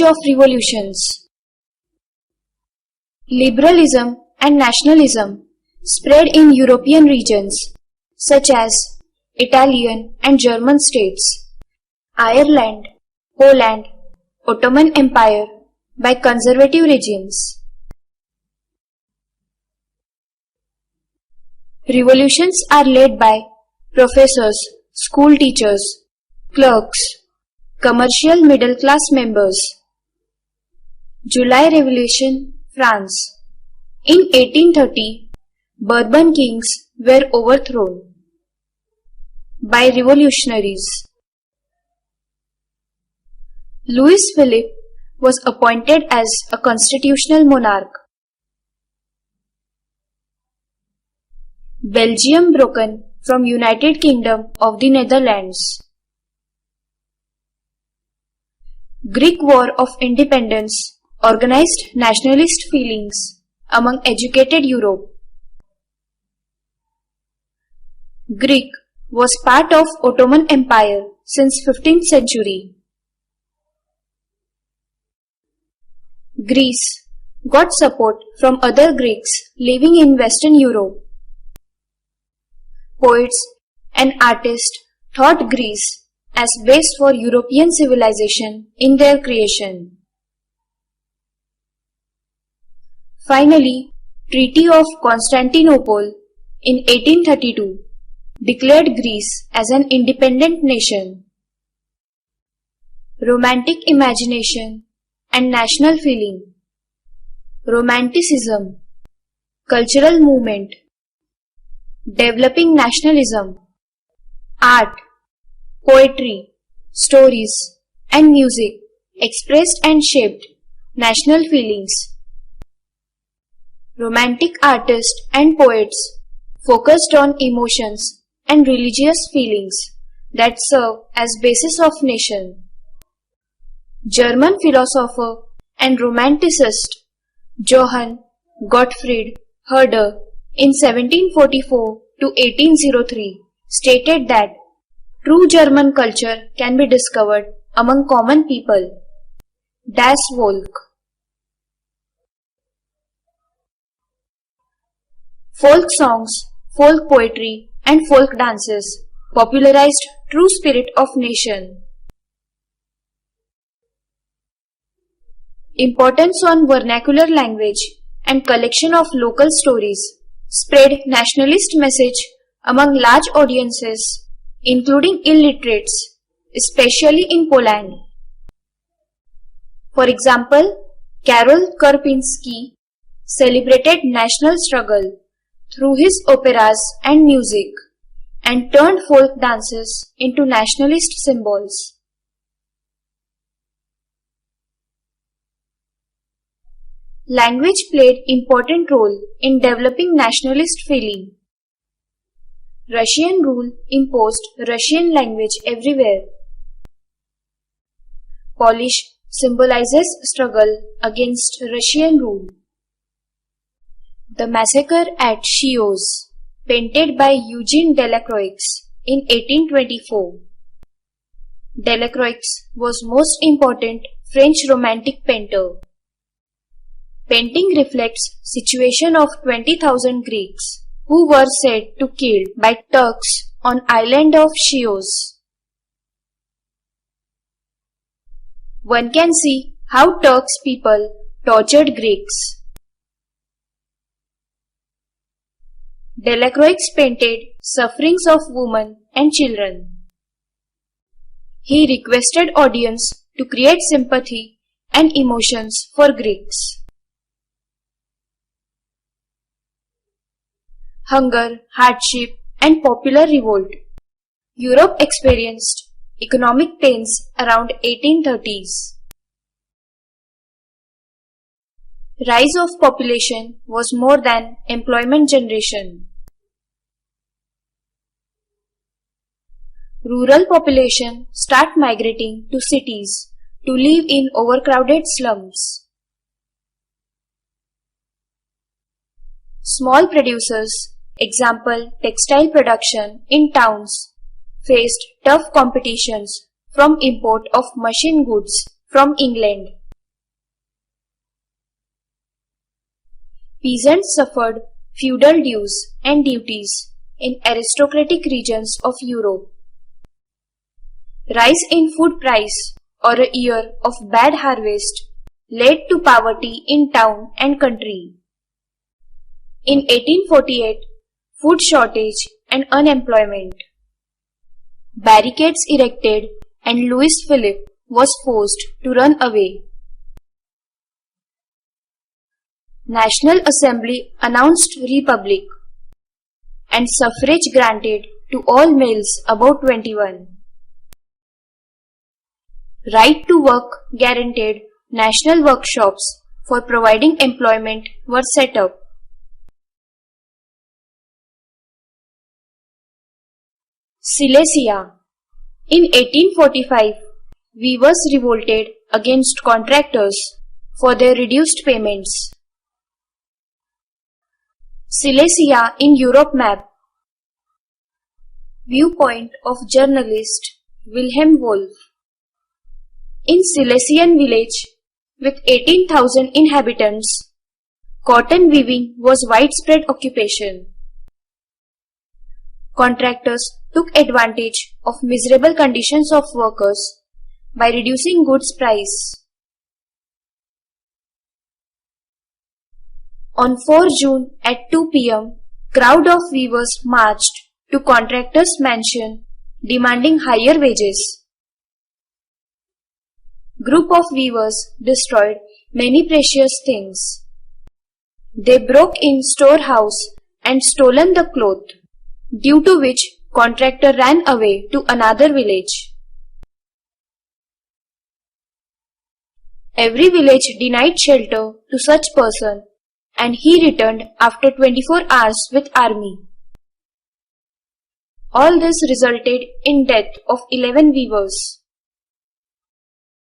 age of revolutions. Liberalism and nationalism spread in European regions such as Italian and German states, Ireland, Poland, Ottoman Empire by conservative regimes. Revolutions are led by professors, school teachers, clerks, commercial middle class members. July Revolution, France. In 1830, Bourbon kings were overthrown by revolutionaries. Louis Philippe was appointed as a constitutional monarch. Belgium broken from United Kingdom of the Netherlands. Greek War of Independence organized nationalist feelings among educated Europe. Greek was part of Ottoman Empire since 15th century. Greece got support from other Greeks living in Western Europe. Poets and artists thought Greece as base for European civilization in their creation. Finally, Treaty of Constantinople in 1832 declared Greece as an independent nation. Romantic imagination and national feeling. Romanticism, cultural movement, developing nationalism, art, poetry, stories, and music expressed and shaped national feelings. Romantic artists and poets focused on emotions and religious feelings that serve as basis of nation. German philosopher and romanticist Johann Gottfried Herder in 1744 to 1803 stated that true German culture can be discovered among common people. Das Volk. Folk songs, folk poetry, and folk dances popularized true spirit of nation. Importance on vernacular language and collection of local stories spread nationalist message among large audiences, including illiterates, especially in Poland. For example, Karol Karpiński celebrated national struggle through his operas and music and turned folk dances into nationalist symbols. Language played important role in developing nationalist feeling. Russian rule imposed Russian language everywhere. Polish symbolizes struggle against Russian rule. The Massacre at Chios, painted by Eugene Delacroix in 1824. Delacroix was most important French Romantic painter. Painting reflects situation of 20,000 Greeks who were said to killed by Turks on island of Chios. One can see how Turks people tortured Greeks. Delacroix painted sufferings of women and children. He requested audience to create sympathy and emotions for Greeks. Hunger, hardship, and popular revolt. Europe experienced economic pains around 1830s. Rise of population was more than employment generation. Rural population start migrating to cities to live in overcrowded slums. Small producers, example textile production in towns, faced tough competitions from import of machine goods from England. Peasants suffered feudal dues and duties in aristocratic regions of Europe. Rise in food price or a year of bad harvest led to poverty in town and country. In 1848, food shortage and unemployment. Barricades erected and Louis Philippe was forced to run away. National Assembly announced republic and suffrage granted to all males above 21. Right to work guaranteed national workshops for providing employment were set up. Silesia. In 1845, weavers revolted against contractors for their reduced payments. Silesia in Europe map. Viewpoint of journalist Wilhelm Wolff. In Silesian village with 18,000 inhabitants, cotton weaving was widespread occupation. Contractors took advantage of miserable conditions of workers by reducing goods price. On 4 June at 2 p.m., crowd of weavers marched to contractors' mansion demanding higher wages. Group of weavers destroyed many precious things. They broke in storehouse and stolen the cloth, due to which contractor ran away to another village. Every village denied shelter to such person and he returned after 24 hours with army. All this resulted in death of 11 weavers.